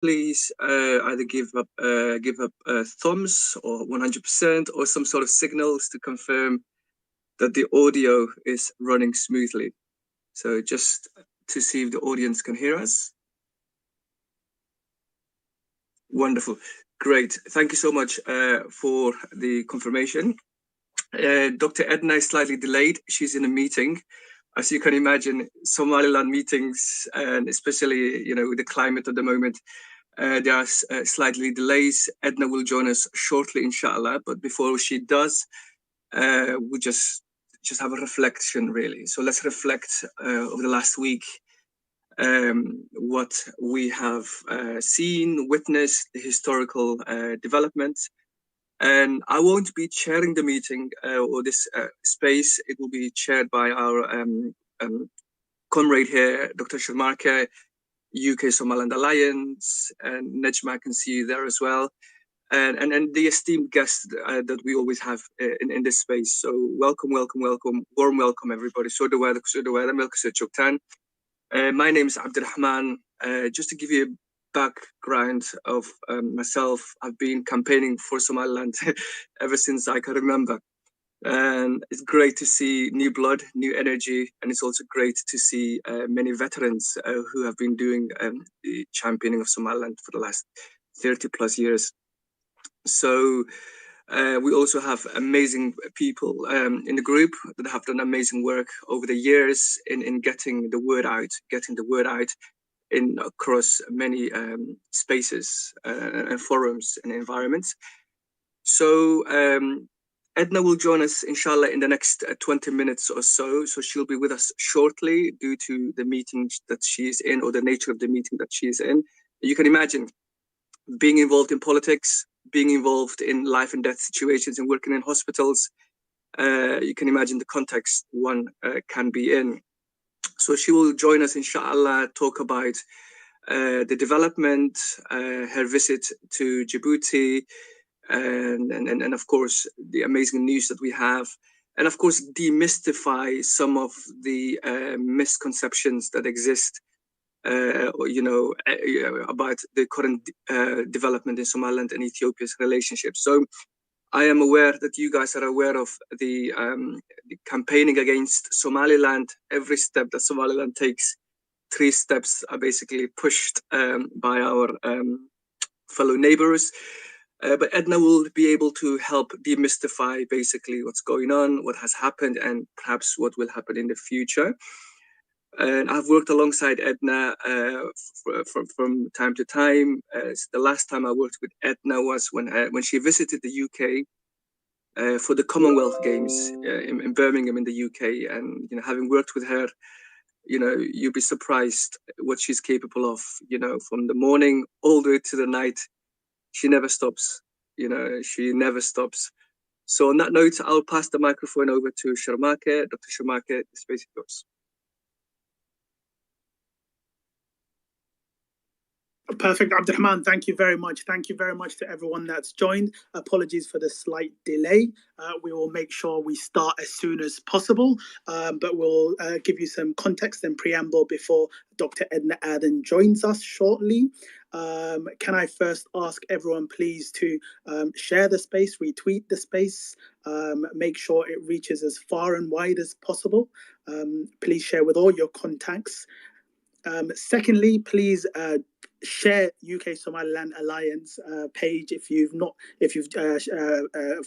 please either give up thumbs or 100% or some sort of signals to confirm that the audio is running smoothly. So just to see if the audience can hear us. Wonderful. Great. Thank you so much for the confirmation. Dr. Edna is slightly delayed. She's in a meeting. As you can imagine, Somaliland meetings, and especially, with the climate at the moment, there are slightly delays. Edna will join us shortly, inshallah. But before she does, we'll just have a reflection, really. So let's reflect over the last week, what we have seen, witnessed, the historical developments. And I won't be chairing the meeting or this space. It will be chaired by our comrade here, Dr. Sharmarke, UK Somaliland Alliance, and Nejma, I can see you there as well. And the esteemed guests that we always have in this space. So welcome, warm welcome, everybody. My name is Abdurrahman. Just to give you a background of myself, I've been campaigning for Somaliland ever since I can remember. And it's great to see new blood, new energy, and it's also great to see many veterans who have been doing the championing of Somaliland for the last 30 plus years. So we also have amazing people in the group that have done amazing work over the years in getting the word out in across many spaces and forums and environments. So Edna will join us, inshallah, in the next 20 minutes or so. So she'll be with us shortly due to the meeting that she is in, or the nature of the meeting that she is in. You can imagine being involved in politics, being involved in life and death situations and working in hospitals. You can imagine the context one can be in. So she will join us, inshallah, talk about the development, her visit to Djibouti, and of course, the amazing news that we have. And of course, demystify some of the misconceptions that exist about the current development in Somaliland and Ethiopia's relationship. So I am aware that you guys are aware of the campaigning against Somaliland. Every step that Somaliland takes, 3 steps are basically pushed by our fellow neighbors. But Edna will be able to help demystify basically what's going on, what has happened, and perhaps what will happen in the future. And I've worked alongside Edna from time to time. The last time I worked with Edna was when she visited the UK for the Commonwealth Games in Birmingham in the UK. And having worked with her, you'd be surprised what she's capable of. From the morning all the way to the night, she never stops. She never stops. So on that note, I'll pass the microphone over to Sharmarke. Dr. Sharmarke, the space is yours. Perfect, Abdurrahman. Thank you very much. Thank you very much to everyone that's joined. Apologies for the slight delay. We will make sure we start as soon as possible, but we'll give you some context and preamble before Dr. Edna Aden joins us shortly. Can I first ask everyone, please, to share the space, retweet the space, make sure it reaches as far and wide as possible. Please share with all your contacts. Secondly, please share UK Somaliland Alliance page if you've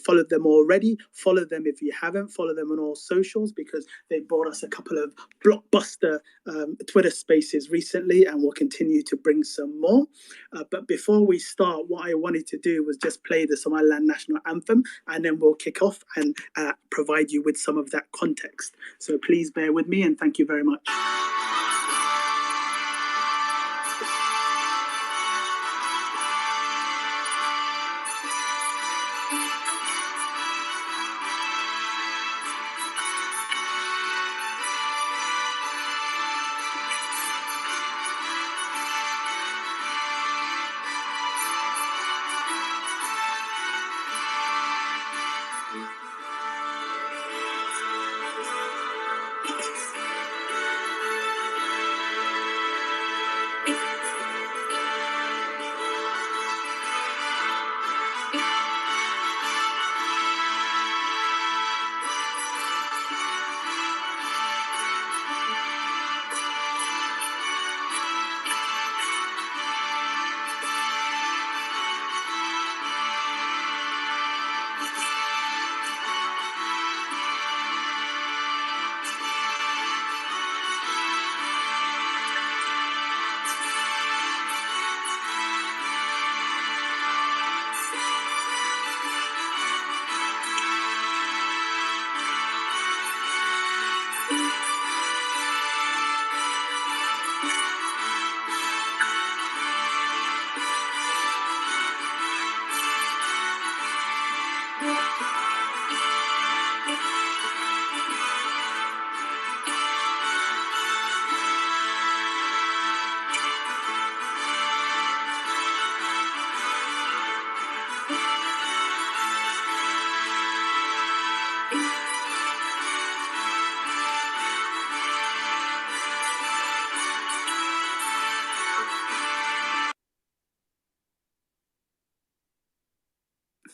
followed them already. Follow them if you haven't. Follow them on all socials, because they brought us a couple of blockbuster Twitter spaces recently, and will continue to bring some more. But before we start, what I wanted to do was just play the Somaliland national anthem, and then we'll kick off and provide you with some of that context. So please bear with me, and thank you very much.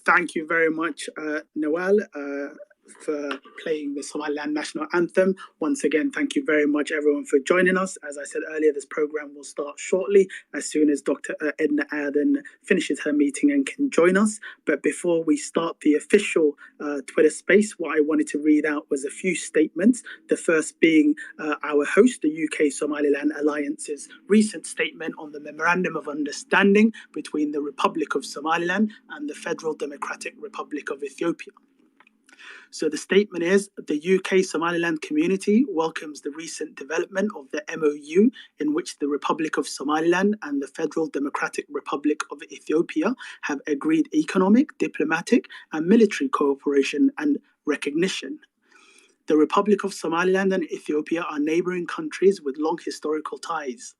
Thank you very much, Noel, for playing the Somaliland national anthem. Once again, thank you very much, everyone, for joining us. As I said earlier, this program will start shortly as soon as Dr. Edna Aden finishes her meeting and can join us. But before we start the official Twitter space, what I wanted to read out was a few statements. The first being our host, the UK Somaliland Alliance's recent statement on the Memorandum of Understanding between the Republic of Somaliland and the Federal Democratic Republic of Ethiopia. So the statement is, the UK Somaliland community welcomes the recent development of the MOU in which the Republic of Somaliland and the Federal Democratic Republic of Ethiopia have agreed economic, diplomatic and military cooperation and recognition. The Republic of Somaliland and Ethiopia are neighbouring countries with long historical ties.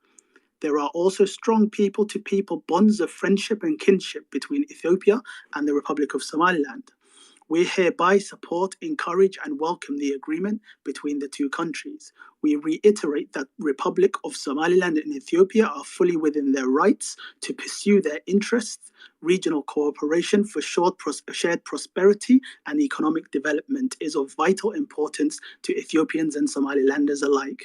There are also strong people-to-people bonds of friendship and kinship between Ethiopia and the Republic of Somaliland. We hereby support, encourage and welcome the agreement between the two countries. We reiterate that Republic of Somaliland and Ethiopia are fully within their rights to pursue their interests. Regional cooperation for shared prosperity and economic development is of vital importance to Ethiopians and Somalilanders alike.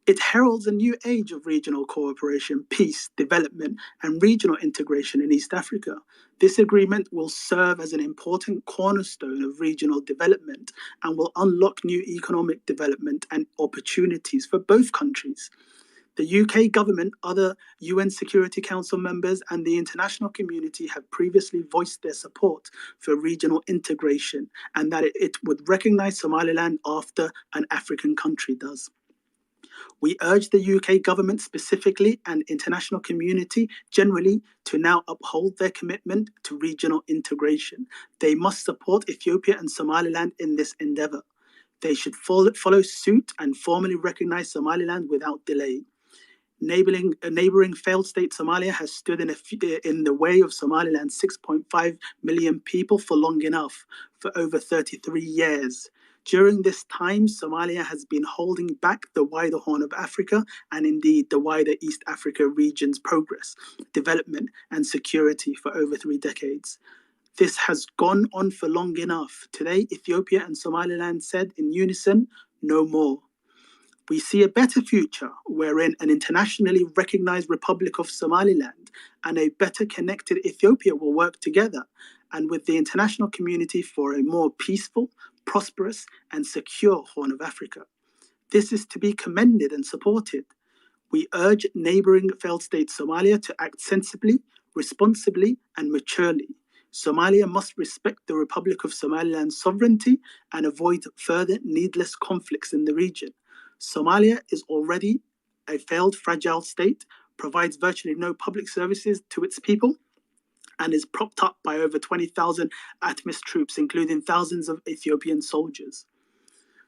It heralds a new age of regional cooperation, peace, development, and regional integration in East Africa. This agreement will serve as an important cornerstone of regional development and will unlock new economic development and opportunities for both countries. The UK government, other UN Security Council members, and the international community have previously voiced their support for regional integration and that it would recognise Somaliland after an African country does. We urge the UK government specifically and international community generally to now uphold their commitment to regional integration. They must support Ethiopia and Somaliland in this endeavour. They should follow suit and formally recognise Somaliland without delay. Neighbouring failed state Somalia has stood in the way of Somaliland's 6.5 million people for long enough, for over 33 years. During this time, Somalia has been holding back the wider Horn of Africa and indeed the wider East Africa region's progress, development and security for over 3 decades. This has gone on for long enough. Today, Ethiopia and Somaliland said in unison, no more. We see a better future wherein an internationally recognized Republic of Somaliland and a better connected Ethiopia will work together and with the international community for a more peaceful, prosperous and secure Horn of Africa. This is to be commended and supported. We urge neighbouring failed state Somalia to act sensibly, responsibly and maturely. Somalia must respect the Republic of Somaliland's sovereignty and avoid further needless conflicts in the region. Somalia is already a failed, fragile state, provides virtually no public services to its people, and is propped up by over 20,000 ATMIS troops, including thousands of Ethiopian soldiers.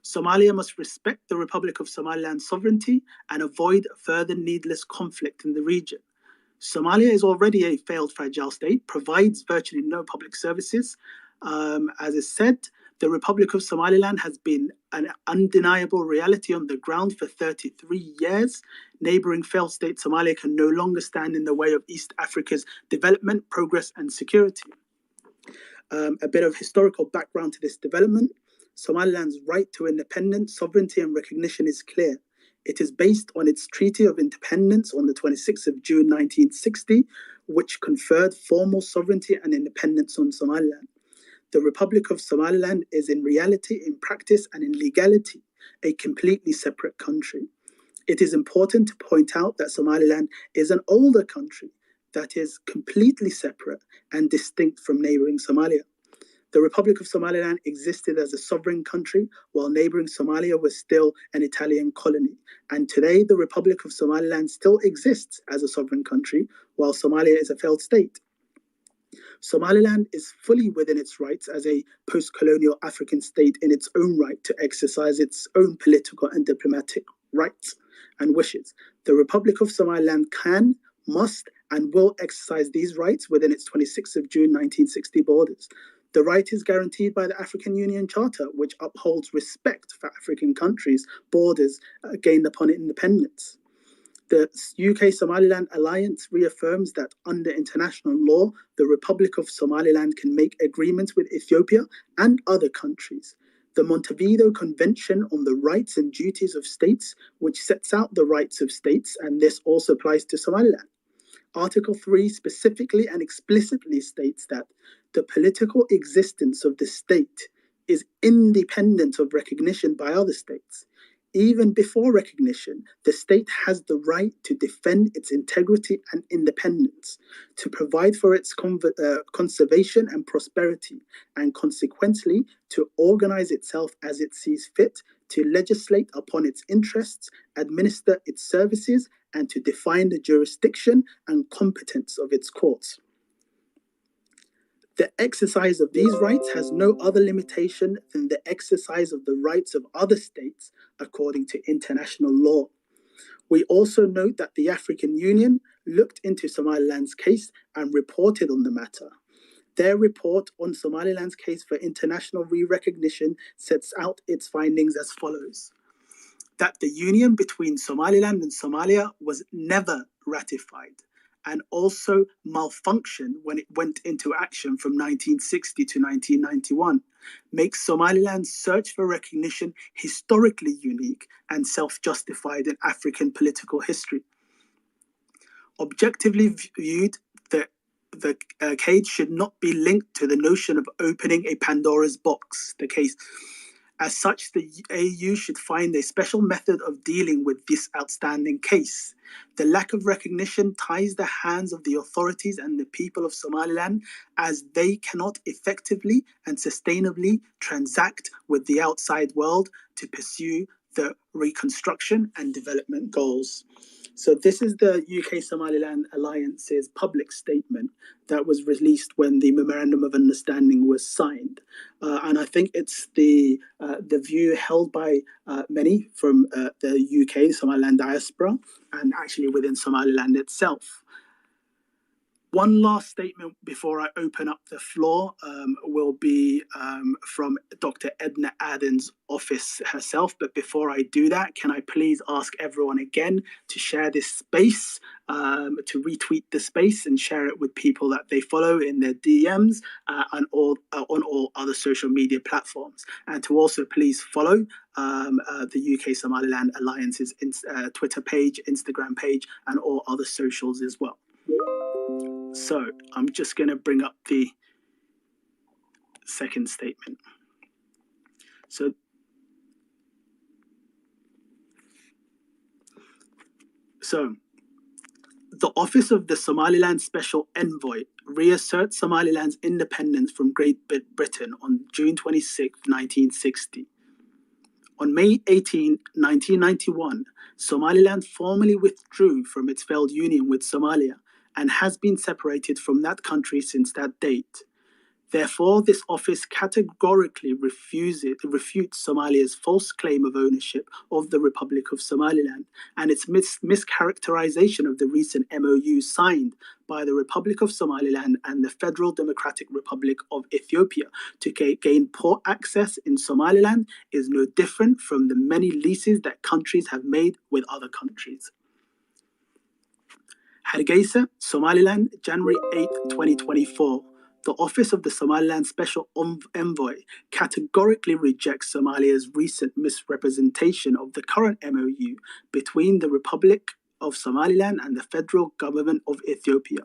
Somalia must respect the Republic of Somaliland's sovereignty and avoid further needless conflict in the region. Somalia is already a failed, fragile state, provides virtually no public services. As is said, the Republic of Somaliland has been an undeniable reality on the ground for 33 years. Neighbouring failed state Somalia can no longer stand in the way of East Africa's development, progress and security. A bit of historical background to this development. Somaliland's right to independence, sovereignty and recognition is clear. It is based on its Treaty of Independence on the 26th of June 1960, which conferred formal sovereignty and independence on Somaliland. The Republic of Somaliland is in reality, in practice and in legality, a completely separate country. It is important to point out that Somaliland is an older country that is completely separate and distinct from neighbouring Somalia. The Republic of Somaliland existed as a sovereign country while neighbouring Somalia was still an Italian colony. And today, the Republic of Somaliland still exists as a sovereign country while Somalia is a failed state. Somaliland is fully within its rights as a post-colonial African state in its own right to exercise its own political and diplomatic rights and wishes. The Republic of Somaliland can, must, and will exercise these rights within its 26th of June 1960 borders. The right is guaranteed by the African Union Charter, which upholds respect for African countries' borders gained upon independence. The UK-Somaliland alliance reaffirms that under international law, the Republic of Somaliland can make agreements with Ethiopia and other countries. The Montevideo Convention on the Rights and Duties of States, which sets out the rights of states, and this also applies to Somaliland. Article 3 specifically and explicitly states that the political existence of the state is independent of recognition by other states. Even before recognition, the state has the right to defend its integrity and independence, to provide for its conservation and prosperity, and consequently to organize itself as it sees fit, to legislate upon its interests, administer its services, and to define the jurisdiction and competence of its courts. The exercise of these rights has no other limitation than the exercise of the rights of other states according to international law. We also note that the African Union looked into Somaliland's case and reported on the matter. Their report on Somaliland's case for international re-recognition sets out its findings as follows: that the union between Somaliland and Somalia was never ratified, and also malfunctioned when it went into action from 1960 to 1991, makes Somaliland's search for recognition historically unique and self-justified in African political history. Objectively viewed, the case should not be linked to the notion of opening a Pandora's box, the case. As such, the AU should find a special method of dealing with this outstanding case. The lack of recognition ties the hands of the authorities and the people of Somaliland, as they cannot effectively and sustainably transact with the outside world to pursue the reconstruction and development goals. So this is the UK-Somaliland Alliance's public statement that was released when the Memorandum of Understanding was signed. And I think it's the view held by many from the UK, the Somaliland diaspora, and actually within Somaliland itself. One last statement before I open up the floor will be from Dr. Edna Aden's office herself. But before I do that, can I please ask everyone again to share this space, to retweet the space and share it with people that they follow in their DMs and on all other social media platforms. And to also please follow the UK Somaliland Alliance's Twitter page, Instagram page, and all other socials as well. So I'm just going to bring up the second statement. So the Office of the Somaliland Special Envoy reasserts Somaliland's independence from Great Britain on June 26, 1960. On May 18, 1991, Somaliland formally withdrew from its failed union with Somalia and has been separated from that country since that date. Therefore, this office categorically refutes Somalia's false claim of ownership of the Republic of Somaliland and its mischaracterization of the recent MOU signed by the Republic of Somaliland and the Federal Democratic Republic of Ethiopia to gain port access in Somaliland is no different from the many leases that countries have made with other countries. Hargeisa, Somaliland, January 8, 2024. The Office of the Somaliland Special Envoy categorically rejects Somalia's recent misrepresentation of the current MOU between the Republic of Somaliland and the Federal Government of Ethiopia.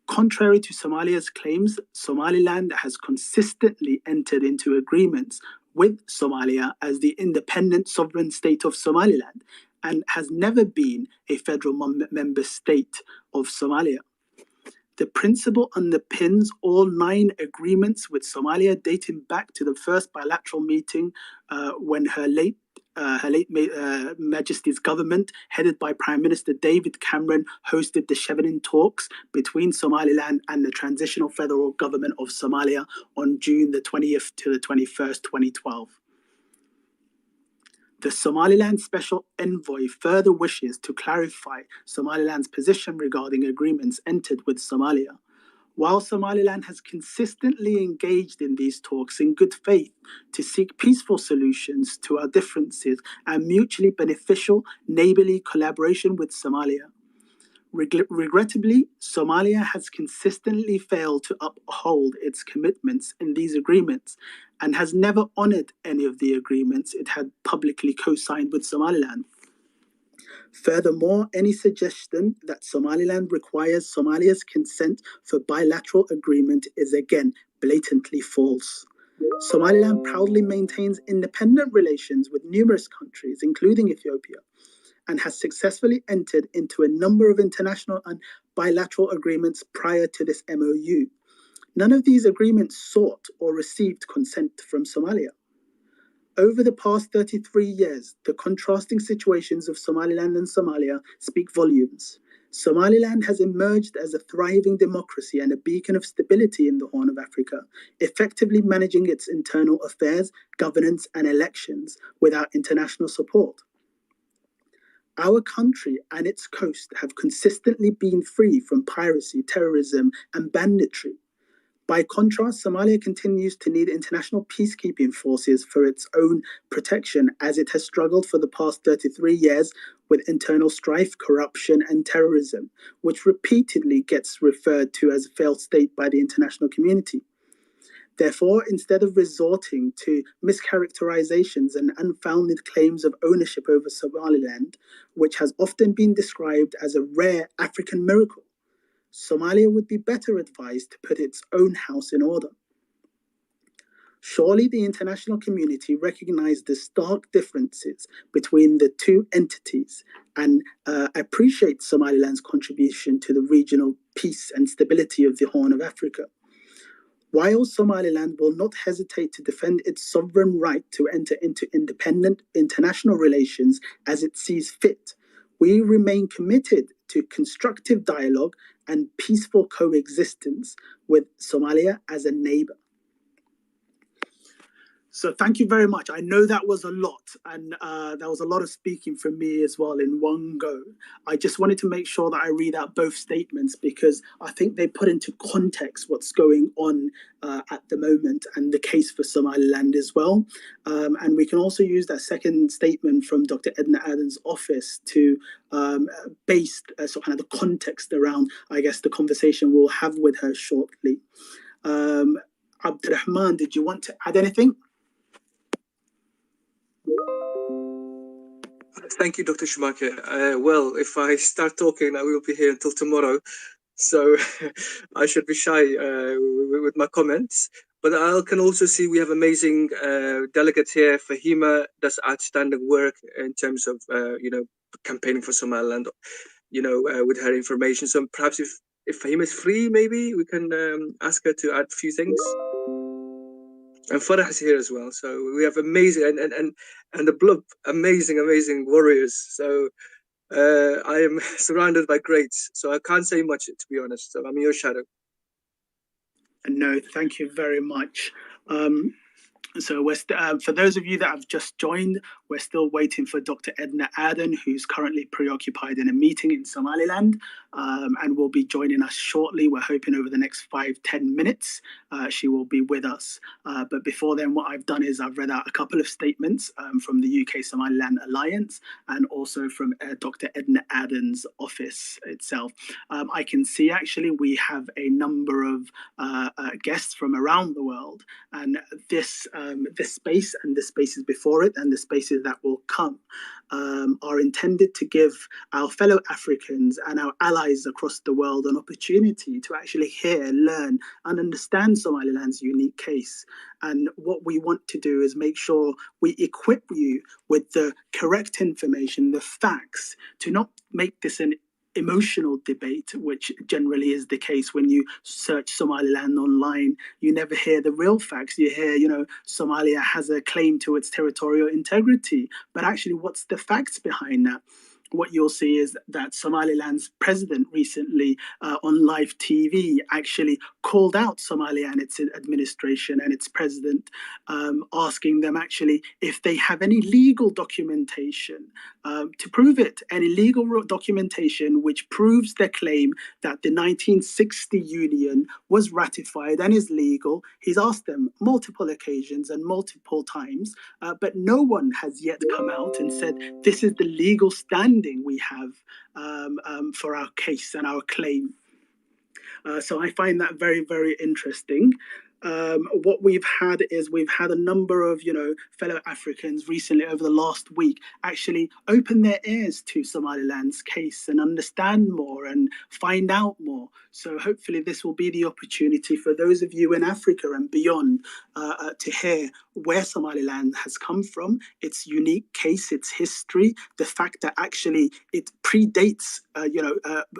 Contrary to Somalia's claims, Somaliland has consistently entered into agreements with Somalia as the independent sovereign state of Somaliland and has never been a federal member state of Somalia. The principle underpins all 9 agreements with Somalia dating back to the first bilateral meeting when Her late Majesty's government, headed by Prime Minister David Cameron, hosted the Chevening talks between Somaliland and the Transitional Federal Government of Somalia on June the 20th to the 21st, 2012. The Somaliland Special Envoy further wishes to clarify Somaliland's position regarding agreements entered with Somalia. While Somaliland has consistently engaged in these talks in good faith to seek peaceful solutions to our differences and mutually beneficial neighbourly collaboration with Somalia, regrettably, Somalia has consistently failed to uphold its commitments in these agreements and has never honoured any of the agreements it had publicly co-signed with Somaliland. Furthermore, any suggestion that Somaliland requires Somalia's consent for bilateral agreement is again blatantly false. Somaliland proudly maintains independent relations with numerous countries, including Ethiopia, and has successfully entered into a number of international and bilateral agreements prior to this MOU. None of these agreements sought or received consent from Somalia. Over the past 33 years, the contrasting situations of Somaliland and Somalia speak volumes. Somaliland has emerged as a thriving democracy and a beacon of stability in the Horn of Africa, effectively managing its internal affairs, governance, and elections without international support. Our country and its coast have consistently been free from piracy, terrorism, and banditry. By contrast, Somalia continues to need international peacekeeping forces for its own protection, as it has struggled for the past 33 years with internal strife, corruption, and terrorism, which repeatedly gets referred to as a failed state by the international community. Therefore, instead of resorting to mischaracterizations and unfounded claims of ownership over Somaliland, which has often been described as a rare African miracle, Somalia would be better advised to put its own house in order. Surely the international community recognized the stark differences between the two entities and appreciates Somaliland's contribution to the regional peace and stability of the Horn of Africa. While Somaliland will not hesitate to defend its sovereign right to enter into independent international relations as it sees fit, we remain committed to constructive dialogue and peaceful coexistence with Somalia as a neighbor. So thank you very much. I know that was a lot, and there was a lot of speaking from me as well in one go. I just wanted to make sure that I read out both statements because I think they put into context what's going on at the moment and the case for Somaliland as well. And we can also use that second statement from Dr. Edna Aden's office to base sort of kind of the context around, I guess, the conversation we'll have with her shortly. Abdurrahman, did you want to add anything? Thank you, Dr. Schumacher. Well, if I start talking, I will be here until tomorrow. So I should be shy with my comments. But I can also see we have amazing delegates here. Fahima does outstanding work in terms of, campaigning for Somaliland, with her information. So perhaps if Fahima is free, maybe we can ask her to add a few things. And Farah is here as well. So we have amazing, and the Blub, amazing warriors. So I am surrounded by greats. So I can't say much, to be honest. So I'm your shadow. No, thank you very much. So we're for those of you that have just joined, we're still waiting for Dr. Edna Aden, who's currently preoccupied in a meeting in Somaliland, and will be joining us shortly. We're hoping over the next 5-10 minutes she will be with us. But before then, what I've done is I've read out a couple of statements from the UK Somaliland Alliance and also from Dr. Edna Aden's office itself. I can see actually we have a number of guests from around the world, and this space and the spaces before it and the spaces that will come are intended to give our fellow Africans and our allies across the world an opportunity to actually hear, learn, and understand Somaliland's unique case. And what we want to do is make sure we equip you with the correct information, the facts, to not make this an emotional debate, which generally is the case when you search Somaliland online. You never hear the real facts. You hear, Somalia has a claim to its territorial integrity, but actually what's the facts behind that? what you'll see is that Somaliland's president recently on live TV actually called out Somalia and its administration and its president, asking them actually if they have any legal documentation to prove it, any legal documentation which proves their claim that the 1960 union was ratified and is legal. He's asked them multiple occasions and multiple times, but no one has yet come out and said this is the legal standing we have for our case and our claim. So I find that very, very interesting. What we've had is we've had a number of, fellow Africans recently over the last week actually open their ears to Somaliland's case and understand more and find out more. So hopefully this will be the opportunity for those of you in Africa and beyond to hear where Somaliland has come from, its unique case, its history, the fact that actually it predates,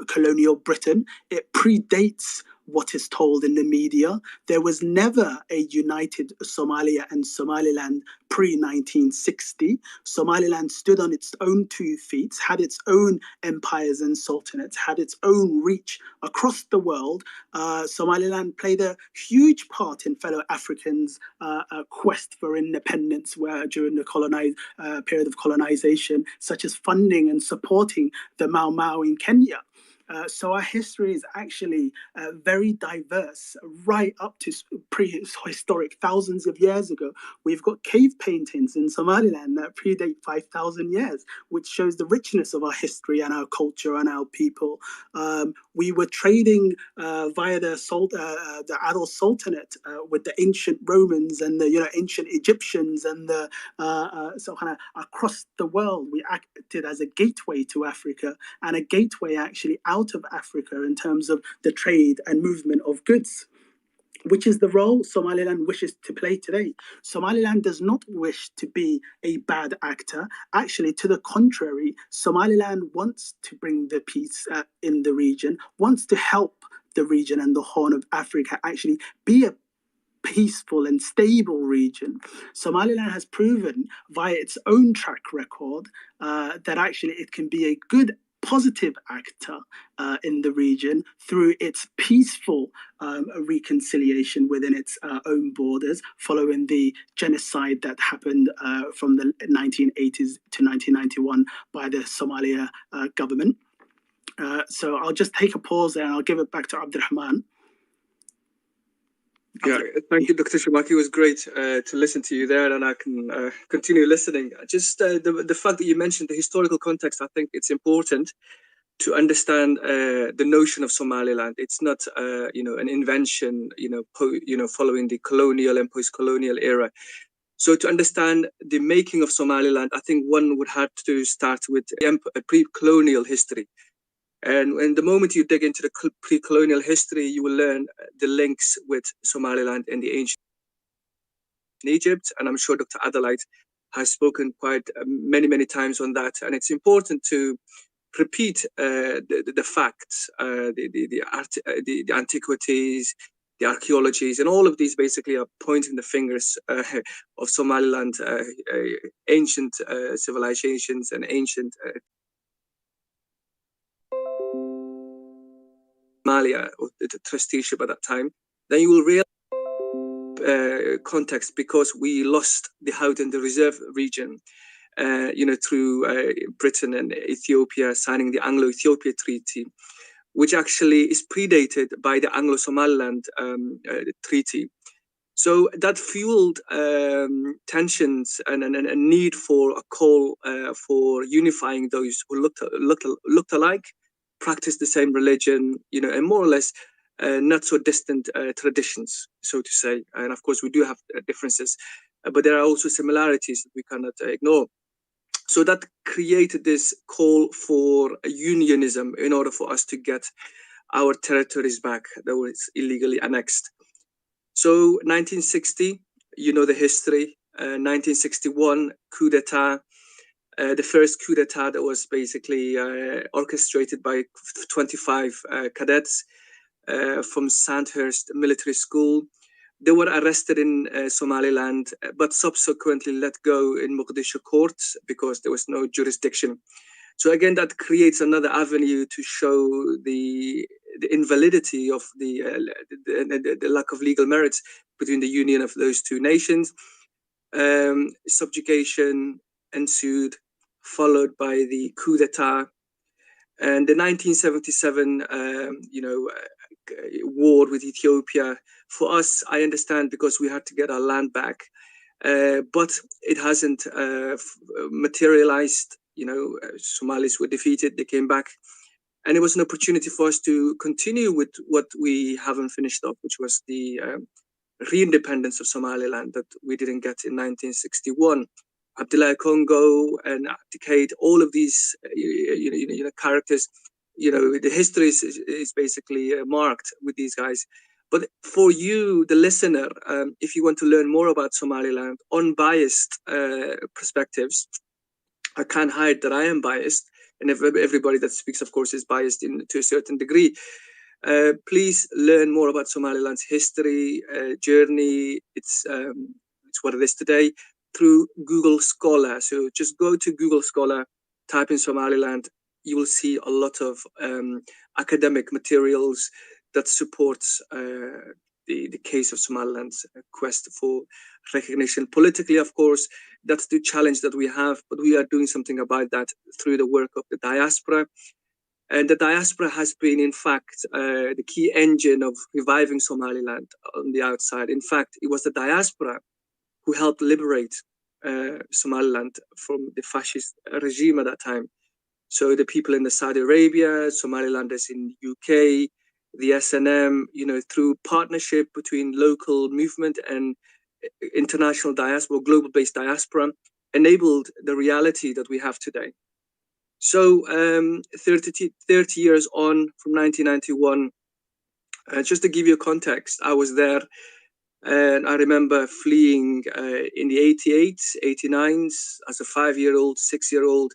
colonial Britain. It predates what is told in the media. There was never a united Somalia and Somaliland pre-1960. Somaliland stood on its own 2 feet, had its own empires and sultanates, had its own reach across the world. Somaliland played a huge part in fellow Africans' quest for independence during the period of colonization, such as funding and supporting the Mau Mau in Kenya. So our history is actually very diverse, right up to prehistoric, thousands of years ago. We've got cave paintings in Somaliland that predate 5,000 years, which shows the richness of our history and our culture and our people. We were trading via the Adal Sultanate with the ancient Romans and the ancient Egyptians and so kind of across the world. We acted as a gateway to Africa and a gateway actually out of Africa in terms of the trade and movement of goods, which is the role Somaliland wishes to play today. Somaliland does not wish to be a bad actor. Actually, to the contrary, Somaliland wants to bring the peace in the region, wants to help the region and the Horn of Africa actually be a peaceful and stable region. Somaliland has proven via its own track record that actually it can be a good positive actor in the region through its peaceful reconciliation within its own borders following the genocide that happened from the 1980s to 1991 by the Somalia government. So I'll just take a pause there and I'll give it back to Abdurrahman. Yeah, thank you, Dr. Shamaki. It was great to listen to you there, and I can continue listening. Just the fact that you mentioned the historical context, I think it's important to understand the notion of Somaliland. It's not, an invention, following the colonial and post-colonial era. So to understand the making of Somaliland, I think one would have to start with pre-colonial history. And the moment you dig into the pre-colonial history, you will learn the links with Somaliland and the ancient Egypt. And I'm sure Dr. Adelaide has spoken quite many times on that. And it's important to repeat the facts, the antiquities, the archaeologies, and all of these basically are pointing the fingers of Somaliland, ancient civilizations and ancient Somalia, or the trusteeship at that time. Then you will realize context, because we lost the Howden, the reserve region, through Britain and Ethiopia signing the Anglo-Ethiopia Treaty, which actually is predated by the Anglo-Somaliland Treaty. So that fueled tensions and a need for a call for unifying those who looked alike, practiced the same religion, and more or less not so distant traditions, so to say. And of course, we do have differences, but there are also similarities that we cannot ignore. So that created this call for unionism in order for us to get our territories back that was illegally annexed. So 1960, the history, 1961 coup d'etat, the first coup d'etat that was basically orchestrated by 25 cadets from Sandhurst Military School. They were arrested in Somaliland, but subsequently let go in Mogadishu courts because there was no jurisdiction. So again, that creates another avenue to show the invalidity of the lack of legal merits between the union of those two nations. Subjugation ensued, followed by the coup d'etat, and the 1977, war with Ethiopia. For us, I understand, because we had to get our land back, but it hasn't materialized. Somalis were defeated; they came back, and it was an opportunity for us to continue with what we haven't finished up, which was the re-independence of Somaliland that we didn't get in 1961. Abdullah Congo and Abdicate, all of these characters, the history is basically marked with these guys. But for you, the listener, if you want to learn more about Somaliland, unbiased perspectives, I can't hide that I am biased, and everybody that speaks, of course, is biased to a certain degree. Please learn more about Somaliland's history, journey. It's what it is today through Google Scholar. So just go to Google Scholar, type in Somaliland. You will see a lot of academic materials that supports the case of Somaliland's quest for recognition. Politically, of course, that's the challenge that we have, but we are doing something about that through the work of the diaspora. And the diaspora has been, in fact, the key engine of reviving Somaliland on the outside. In fact, it was the diaspora who helped liberate Somaliland from the fascist regime at that time. So the people in the Saudi Arabia, Somalilanders in the UK, the SNM, through partnership between local movement and international diaspora, global-based diaspora, enabled the reality that we have today. So 30 years on from 1991, just to give you context, I was there, and I remember fleeing in the 88s, 89s as a 5-year-old, 6-year-old,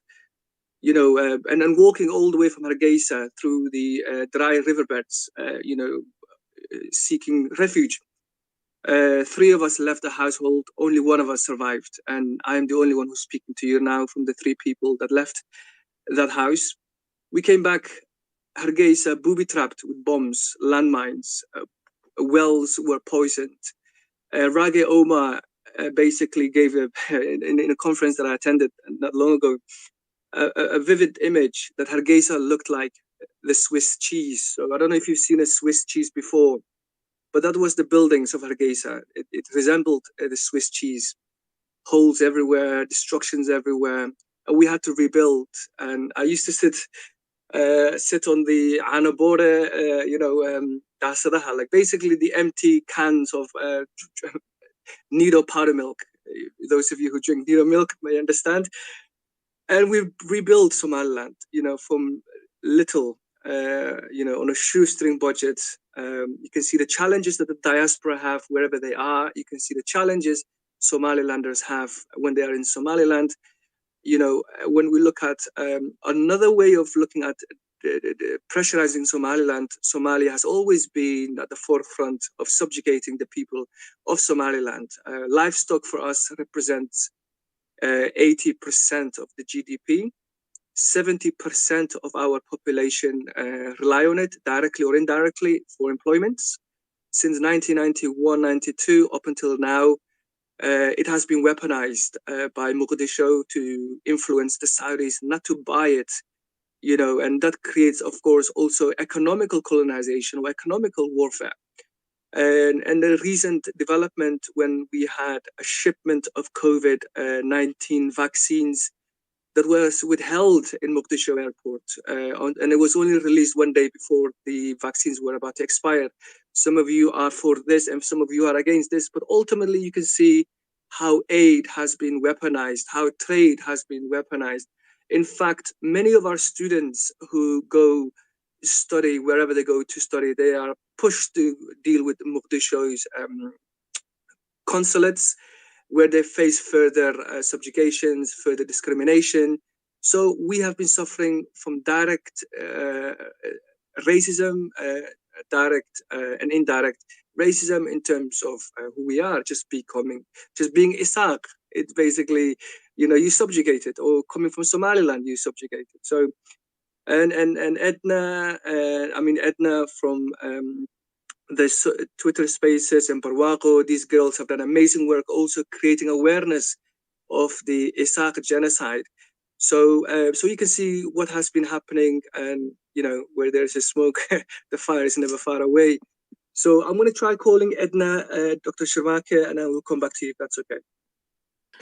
and then walking all the way from Hargeisa through the dry riverbeds, seeking refuge. 3 of us left the household, only 1 of us survived, and I am the only one who's speaking to you now from the 3 people that left that house. We came back, Hargeisa booby-trapped with bombs, landmines, wells were poisoned. Rage Omar basically gave in a conference that I attended not long ago, a vivid image that Hargeisa looked like the Swiss cheese. So I don't know if you've seen a Swiss cheese before, but that was the buildings of Hargeisa. It resembled the Swiss cheese. Holes everywhere, destructions everywhere. We had to rebuild, and I used to sit on the anabore, like basically the empty cans of Nido powder milk. Those of you who drink Nido milk may understand. And we rebuilt Somaliland, from little, on a shoestring budget. You can see the challenges that the diaspora have wherever they are. You can see the challenges Somalilanders have when they are in Somaliland. When we look at another way of looking at pressurizing Somaliland, Somalia has always been at the forefront of subjugating the people of Somaliland. Livestock for us represents 80% of the GDP. 70% of our population rely on it directly or indirectly for employment. Since 1991-92 up until now, it has been weaponized by Mogadishu to influence the Saudis not to buy it, and that creates, of course, also economical colonization or economical warfare. And the recent development when we had a shipment of COVID-19 vaccines that was withheld in Mogadishu airport, and it was only released 1 day before the vaccines were about to expire. Some of you are for this and some of you are against this, but ultimately you can see how aid has been weaponized, how trade has been weaponized. In fact, many of our students who go study wherever they go to study, they are pushed to deal with Mogadishu's consulates, where they face further subjugations, further discrimination. So we have been suffering from direct racism, direct and indirect racism in terms of who we are, just being Isaac. It's basically, you subjugated, or coming from Somaliland, you subjugated. So, and Edna, Edna from the Twitter Spaces and Barwaco, these girls have done amazing work, also creating awareness of the Isaac genocide. So, so you can see what has been happening, and where there's a smoke, the fire is never far away. So I'm going to try calling Edna, Dr. Sharmake, and I will come back to you if that's okay.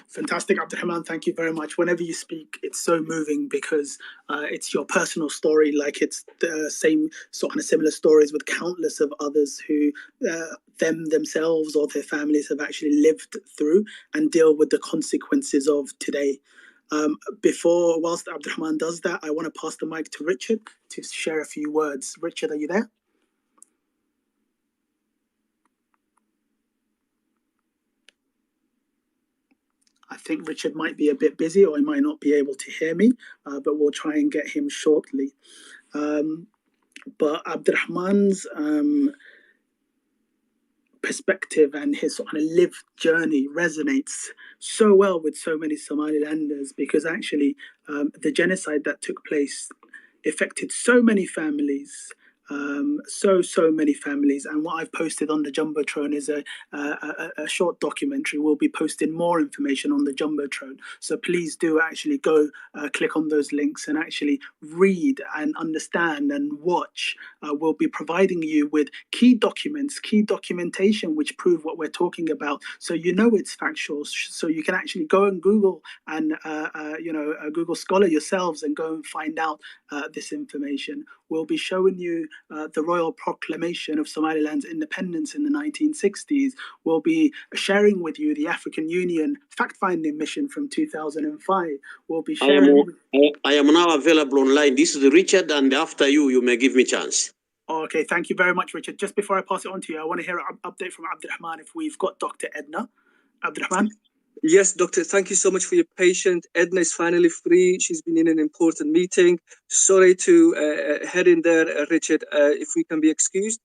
Fantastic, Abdurrahman. Thank you very much. Whenever you speak, it's so moving because it's your personal story, like it's the same sort of similar stories with countless of others who themselves or their families have actually lived through and deal with the consequences of today. Whilst Abdurrahman does that, I want to pass the mic to Richard to share a few words. Richard, are you there? I think Richard might be a bit busy, or he might not be able to hear me, but we'll try and get him shortly. But Abdurrahman's perspective and his sort of lived journey resonates so well with so many Somalilanders, because actually the genocide that took place affected so many families. So many families, and what I've posted on the Jumbotron is a short documentary. We'll be posting more information on the Jumbotron, so please do actually go click on those links and actually read and understand and watch. We'll be providing you with key documents, key documentation which prove what we're talking about, so it's factual, so you can actually go and Google and Google Scholar yourselves and go and find out this information. We'll be showing you the Royal Proclamation of Somaliland's independence in the 1960s. We'll be sharing with you the African Union fact-finding mission from 2005. We'll be sharing... I am now available online. This is Richard, and after you may give me chance. Okay, thank you very much, Richard. Just before I pass it on to you, I want to hear an update from Abdurrahman if we've got Dr. Edna. Abdurrahman? Yes, Doctor, thank you so much for your patience. Edna is finally free. She's been in an important meeting. Sorry to head in there, Richard, if we can be excused.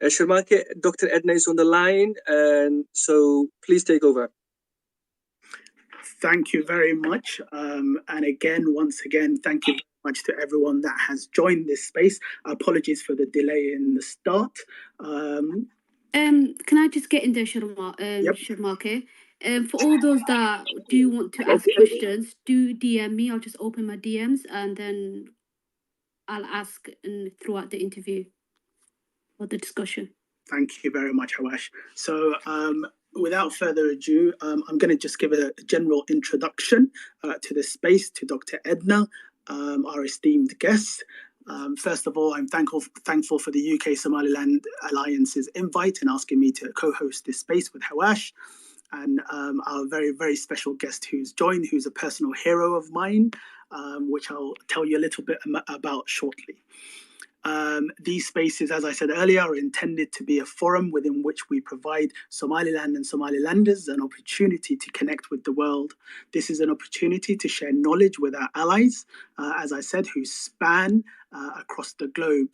Sharmake, Dr. Edna is on the line, and so please take over. Thank you very much. And once again, thank you very much to everyone that has joined this space. Apologies for the delay in the start. Can I just get in there, Sharmake? For all those that do want to ask questions, do DM me. I'll just open my DMs and then I'll ask throughout the interview or the discussion. Thank you very much, Hawash. So without further ado, I'm going to just give a general introduction to the space, to Dr. Edna, our esteemed guest. First of all, I'm thankful for the UK Somaliland Alliance's invite and asking me to co-host this space with Hawash. And our very, very special guest who's joined, who's a personal hero of mine, which I'll tell you a little bit about shortly. These spaces, as I said earlier, are intended to be a forum within which we provide Somaliland and Somalilanders an opportunity to connect with the world. This is an opportunity to share knowledge with our allies, as I said, who span across the globe.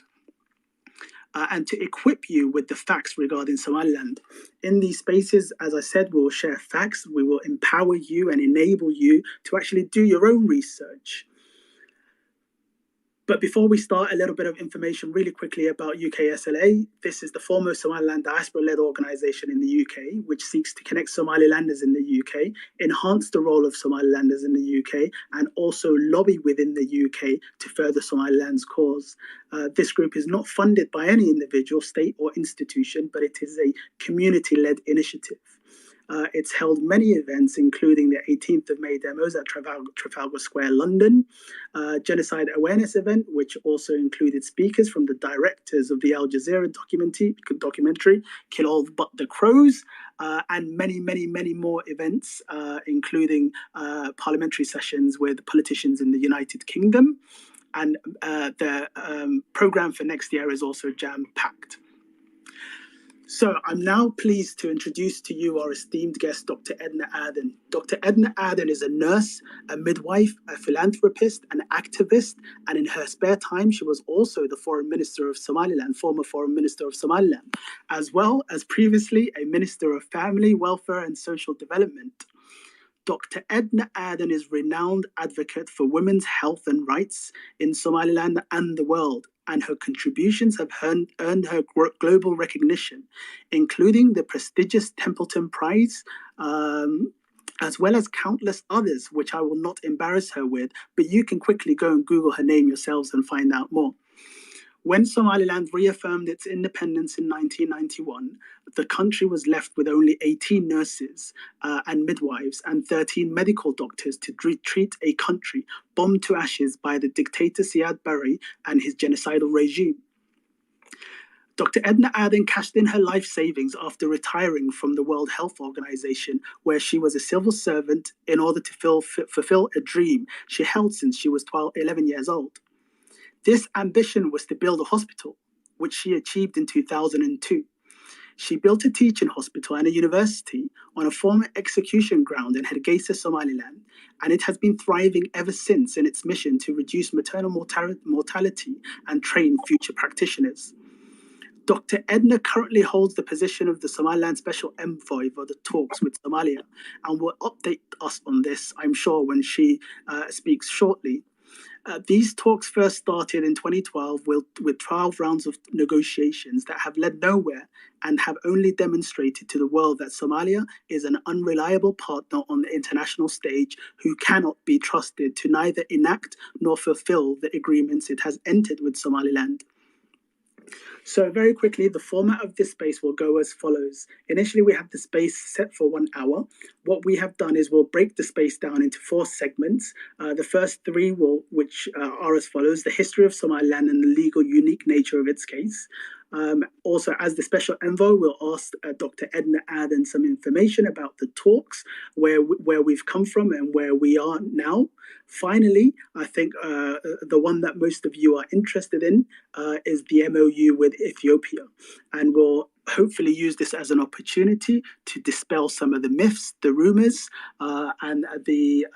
And to equip you with the facts regarding Somaliland. In these spaces, as I said, we will share facts, we will empower you and enable you to actually do your own research. But before we start, a little bit of information really quickly about UKSLA. This is the foremost Somaliland diaspora-led organisation in the UK, which seeks to connect Somalilanders in the UK, enhance the role of Somalilanders in the UK, and also lobby within the UK to further Somaliland's cause. This group is not funded by any individual, state or institution, but it is a community-led initiative. It's held many events, including the 18th of May demos at Trafalgar Square, London, genocide awareness event, which also included speakers from the directors of the Al Jazeera documentary, Kill All But the Crows, and many, many, many more events, including parliamentary sessions with politicians in the United Kingdom. And the program for next year is also jam-packed. So I'm now pleased to introduce to you our esteemed guest, Dr. Edna Aden. Dr. Edna Aden is a nurse, a midwife, a philanthropist, an activist, and in her spare time, she was also the Foreign Minister of Somaliland, former Foreign Minister of Somaliland, as well as previously a Minister of Family, Welfare and Social Development. Dr. Edna Aden is a renowned advocate for women's health and rights in Somaliland and the world, and her contributions have earned her global recognition, including the prestigious Templeton Prize, as well as countless others, which I will not embarrass her with, but you can quickly go and Google her name yourselves and find out more. When Somaliland reaffirmed its independence in 1991, the country was left with only 18 nurses and midwives and 13 medical doctors to treat a country bombed to ashes by the dictator Siad Barre and his genocidal regime. Dr. Edna Aden cashed in her life savings after retiring from the World Health Organization, where she was a civil servant, in order to fulfill a dream she held since she was 11 years old. This ambition was to build a hospital, which she achieved in 2002. She built a teaching hospital and a university on a former execution ground in Hargeisa, Somaliland, and it has been thriving ever since in its mission to reduce maternal mortality and train future practitioners. Dr. Edna currently holds the position of the Somaliland Special Envoy for the talks with Somalia, and will update us on this, I'm sure, when she speaks shortly. These talks first started in 2012 with 12 rounds of negotiations that have led nowhere and have only demonstrated to the world that Somalia is an unreliable partner on the international stage who cannot be trusted to neither enact nor fulfill the agreements it has entered with Somaliland. So very quickly, the format of this space will go as follows. Initially, we have the space set for 1 hour. What we have done is we'll break the space down into 4 segments. The first 3 which are as follows: the history of Somaliland and the legal unique nature of its case. Also, as the special envoy, we'll ask Dr. Edna Aden some information about the talks, where we've come from and where we are now. Finally, I think the one that most of you are interested in is the MOU with Ethiopia, and we'll hopefully use this as an opportunity to dispel some of the myths, the rumors, and the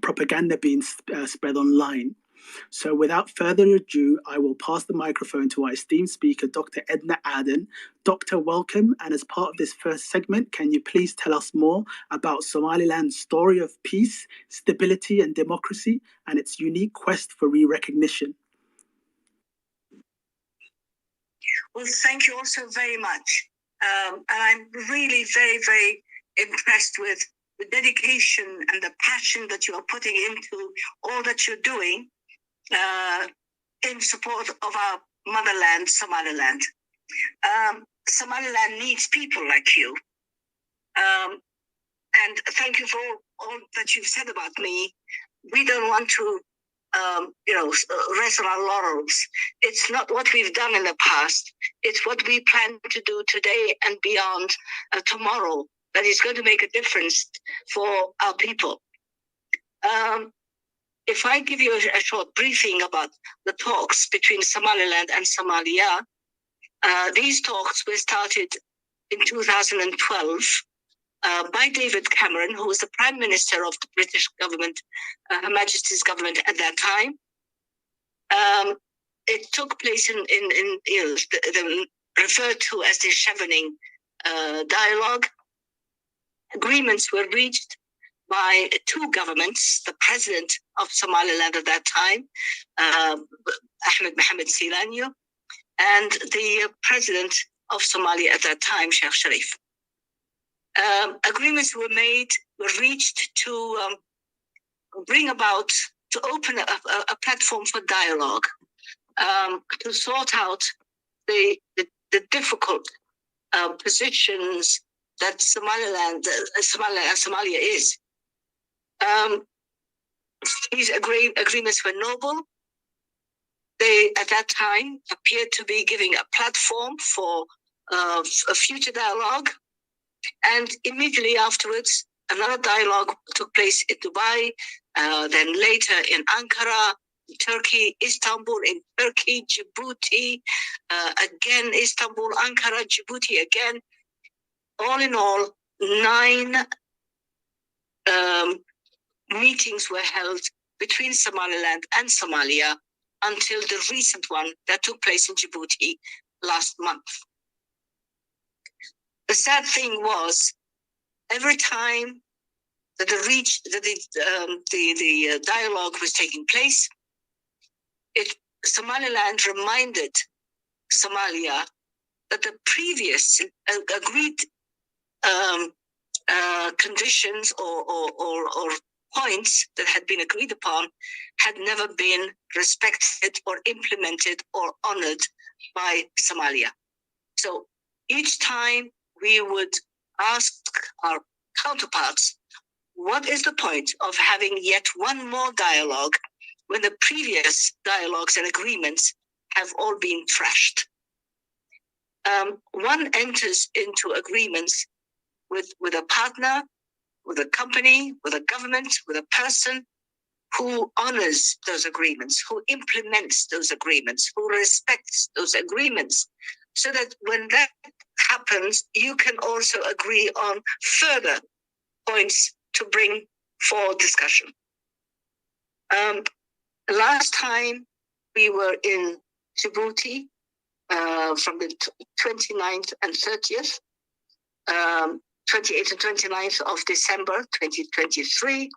propaganda being spread online. So without further ado, I will pass the microphone to our esteemed speaker, Dr. Edna Aden. Doctor, welcome. And as part of this first segment, can you please tell us more about Somaliland's story of peace, stability and democracy, and its unique quest for re-recognition? Well, thank you also very much. And I'm really very, very impressed with the dedication and the passion that you are putting into all that you're doing in support of our motherland, Somaliland. Somaliland needs people like you. And thank you for all that you've said about me. We don't want to, rest on our laurels. It's not what we've done in the past. It's what we plan to do today and beyond tomorrow that is going to make a difference for our people. If I give you a short briefing about the talks between Somaliland and Somalia, these talks were started in 2012 by David Cameron, who was the Prime Minister of the British government, Her Majesty's government at that time. It took place in the referred to as the Chevening dialogue. Agreements were reached by 2 governments, the president of Somaliland at that time, Ahmed Mohamed Silanyo, and the president of Somalia at that time, Sheikh Sharif. Agreements were reached to bring about, to open a platform for dialogue, to sort out the difficult positions that Somalia is. These agreements were noble. They, at that time, appeared to be giving a platform for a future dialogue. And immediately afterwards, another dialogue took place in Dubai, then later in Ankara, Turkey, Istanbul in Turkey, Djibouti, again Istanbul, Ankara, Djibouti again. All in all, 9 meetings were held between Somaliland and Somalia until the recent one that took place in Djibouti last month. The sad thing was every time that the dialogue was taking place, Somaliland reminded Somalia that the previous agreed conditions or points that had been agreed upon had never been respected or implemented or honored by Somalia. So each time we would ask our counterparts, what is the point of having yet one more dialogue when the previous dialogues and agreements have all been trashed? One enters into agreements with a partner, with a company, with a government, with a person who honors those agreements, who implements those agreements, who respects those agreements, so that when that happens, you can also agree on further points to bring for discussion. Last time we were in Djibouti from the 29th and 30th, 28th and 29th of December 2023,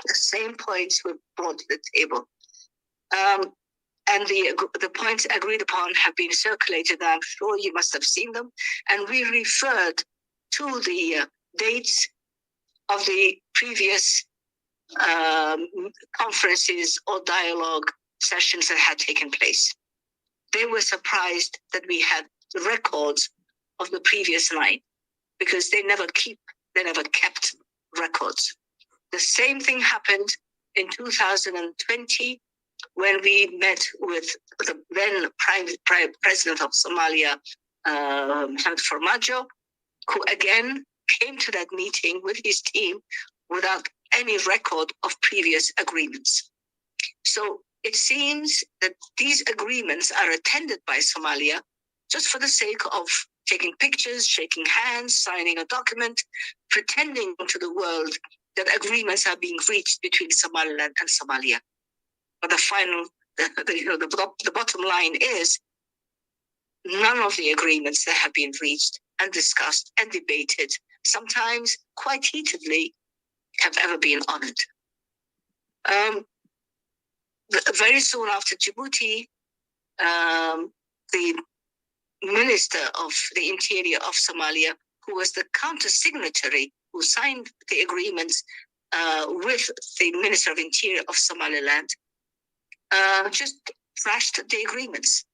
the same points were brought to the table. And the points agreed upon have been circulated. I'm sure you must have seen them. And we referred to the dates of the previous conferences or dialogue sessions that had taken place. They were surprised that we had the records of the previous 9 because they never kept records. The same thing happened in 2020 when we met with the then Prime President of Somalia, Mohamed Farmajo, who again came to that meeting with his team without any record of previous agreements. So it seems that these agreements are attended by Somalia just for the sake of taking pictures, shaking hands, signing a document, pretending to the world that agreements are being reached between Somaliland and Somalia. But the bottom line is none of the agreements that have been reached and discussed and debated, sometimes quite heatedly, have ever been honored. Very soon after Djibouti, the Minister of the Interior of Somalia, who was the counter-signatory who signed the agreements with the Minister of Interior of Somaliland, just trashed the agreements.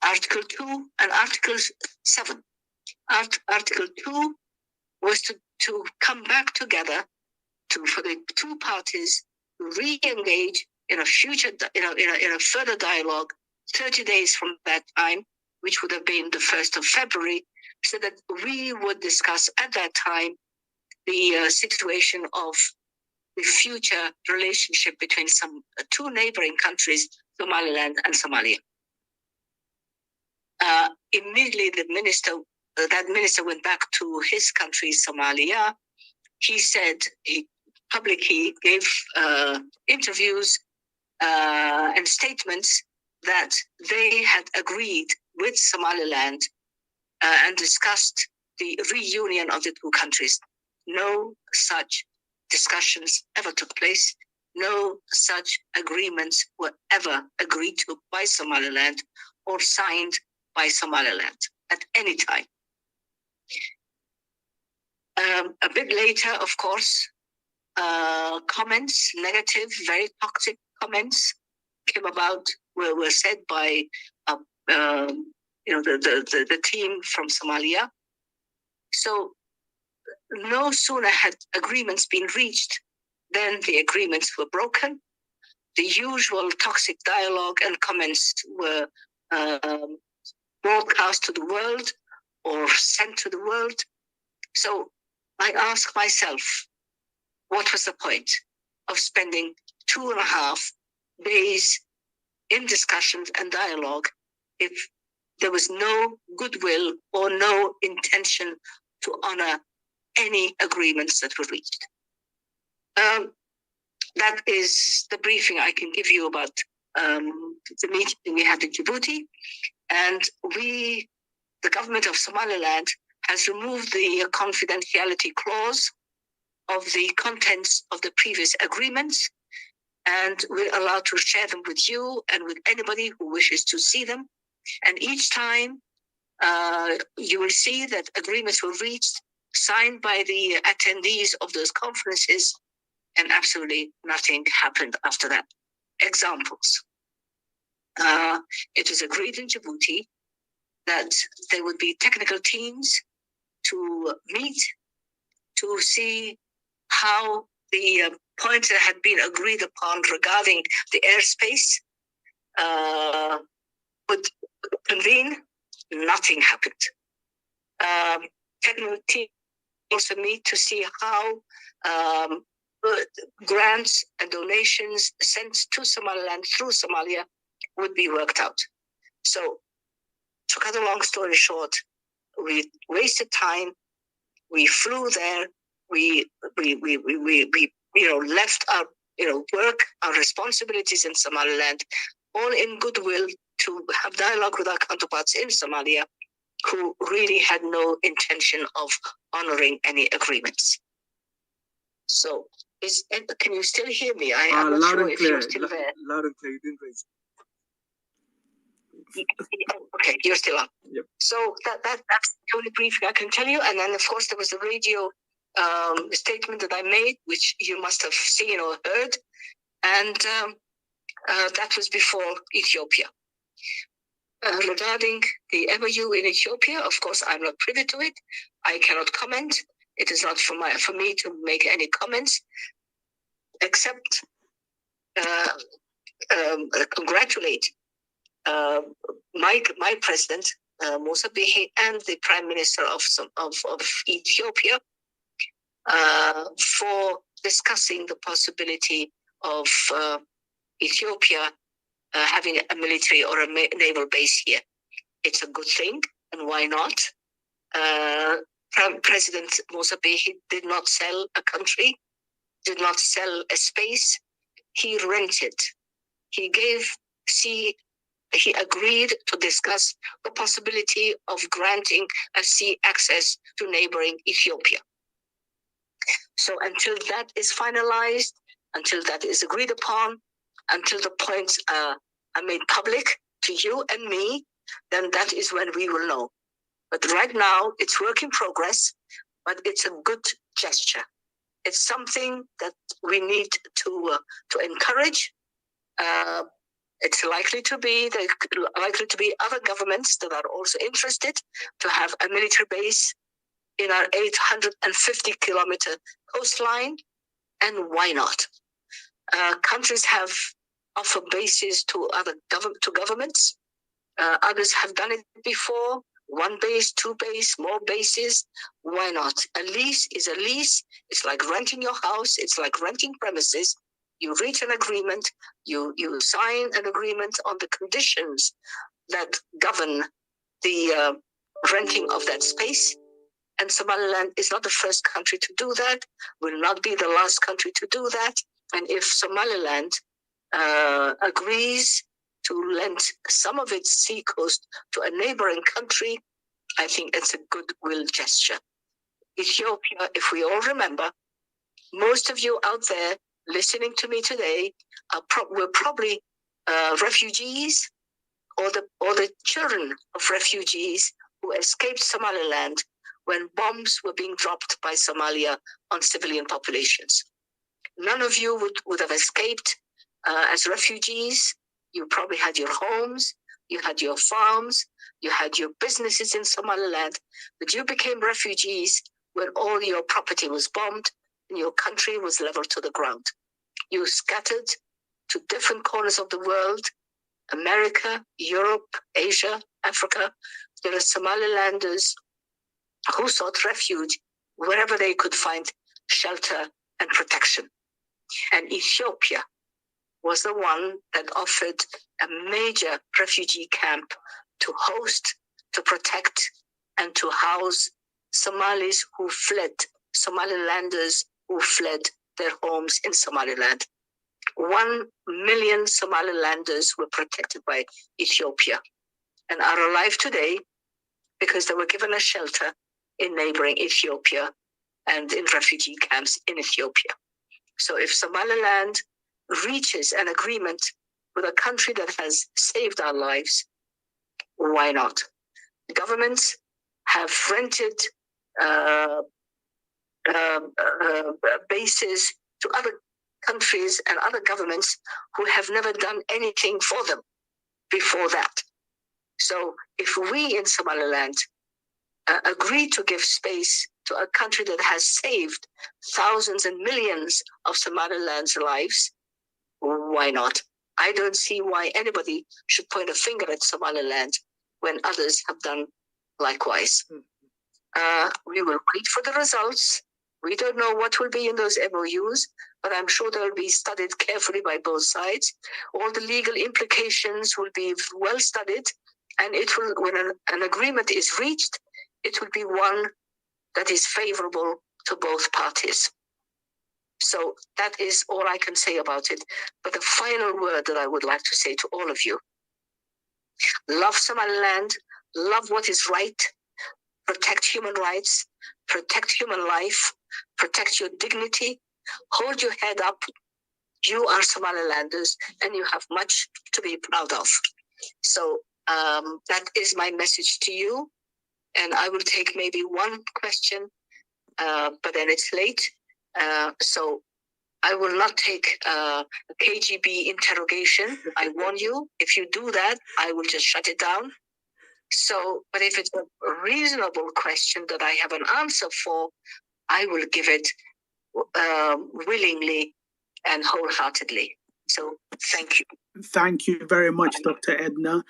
Article 2 and Article 7. Article 2 was to come back together for the two parties to re-engage in a further dialogue 30 days from that time, which would have been the 1st of February, so that we would discuss at that time the situation of the future relationship between two neighboring countries, Somaliland and Somalia. Immediately, that minister went back to his country, Somalia. He said, he publicly gave interviews and statements that they had agreed with Somaliland and discussed the reunion of the two countries. No such discussions ever took place. No such agreements were ever agreed to by Somaliland or signed by Somaliland at any time. A bit later, of course, comments, negative, very toxic comments came about, were said by the team from Somalia. So no sooner had agreements been reached than the agreements were broken. The usual toxic dialogue and comments were broadcast to the world or sent to the world. So I ask myself, what was the point of spending 2.5 days in discussions and dialogue if there was no goodwill or no intention to honor any agreements that were reached? That is the briefing I can give you about the meeting we had in Djibouti. And the government of Somaliland, has removed the confidentiality clause of the contents of the previous agreements, and we're allowed to share them with you and with anybody who wishes to see them. And each time you will see that agreements were reached, signed by the attendees of those conferences, and absolutely nothing happened after that. Examples. It was agreed in Djibouti that there would be technical teams to meet to see how the points that had been agreed upon regarding the airspace would convene. Nothing happened. Technical teams also meet to see how grants and donations sent to Somaliland through Somalia would be worked out. So, to cut a long story short, we wasted time. We flew there. We left our work, our responsibilities in Somaliland, all in goodwill to have dialogue with our counterparts in Somalia, who really had no intention of honoring any agreements. So, can you still hear me? I'm not sure if you're still there. Loud and clear. You didn't raise. Okay, you're still on. Yep. So that's the only briefing I can tell you. And then, of course, there was the radio statement that I made, which you must have seen or heard. And that was before Ethiopia. Regarding the MOU in Ethiopia, of course, I'm not privy to it. I cannot comment. It is not for me to make any comments, except congratulate my president, Musa Bihi, and the Prime Minister of Ethiopia for discussing the possibility of Ethiopia having a military or a naval base here. It's a good thing, and why not? President Musa Bihi did not sell a country, did not sell a space. He rented. He agreed to discuss the possibility of granting a sea access to neighboring Ethiopia. So until that is finalized, until that is agreed upon, until the points are made public to you and me, then that is when we will know. But right now, it's work in progress, but it's a good gesture. It's something that we need to encourage. It's likely to be other governments that are also interested to have a military base in our 850-kilometer coastline, and why not? Countries have offered bases to other governments. Others have done it before. 1 base, 2 base, more bases. Why not? A lease is a lease. It's like renting your house. It's like renting premises. You reach an agreement. You sign an agreement on the conditions that govern the renting of that space. And Somaliland is not the first country to do that, will not be the last country to do that. And if Somaliland agrees to lend some of its sea coast to a neighboring country, I think it's a goodwill gesture. Ethiopia, if we all remember, most of you out there listening to me today were probably refugees or the children of refugees who escaped Somaliland when bombs were being dropped by Somalia on civilian populations. None of you would have escaped as refugees. You probably had your homes, you had your farms, you had your businesses in Somaliland, but you became refugees when all your property was bombed and your country was leveled to the ground. You scattered to different corners of the world, America, Europe, Asia, Africa. There are Somalilanders who sought refuge wherever they could find shelter and protection. And Ethiopia was the one that offered a major refugee camp to host, to protect, and to house Somalis who fled, Somalilanders who fled their homes in Somaliland. 1 million Somalilanders were protected by Ethiopia and are alive today because they were given a shelter in neighboring Ethiopia and in refugee camps in Ethiopia. So if Somaliland reaches an agreement with a country that has saved our lives, why not? Governments have rented bases to other countries and other governments who have never done anything for them before that. So if we in Somaliland agree to give space to a country that has saved thousands and millions of Somaliland's lives, why not? I don't see why anybody should point a finger at Somaliland when others have done likewise. We will wait for the results. We don't know what will be in those MOUs, but I'm sure they'll be studied carefully by both sides. All the legal implications will be well studied, and it will, when an agreement is reached, it will be one that is favorable to both parties. So that is all I can say about it. But the final word that I would like to say to all of you: love Somaliland, love what is right, protect human rights, protect human life, protect your dignity, hold your head up. You are Somalilanders and you have much to be proud of. So that is my message to you. And I will take maybe one question, but then it's late. So I will not take a KGB interrogation. I warn you, if you do that, I will just shut it down. So, but if it's a reasonable question that I have an answer for, I will give it willingly and wholeheartedly. So thank you. Thank you very much, Dr. Edna.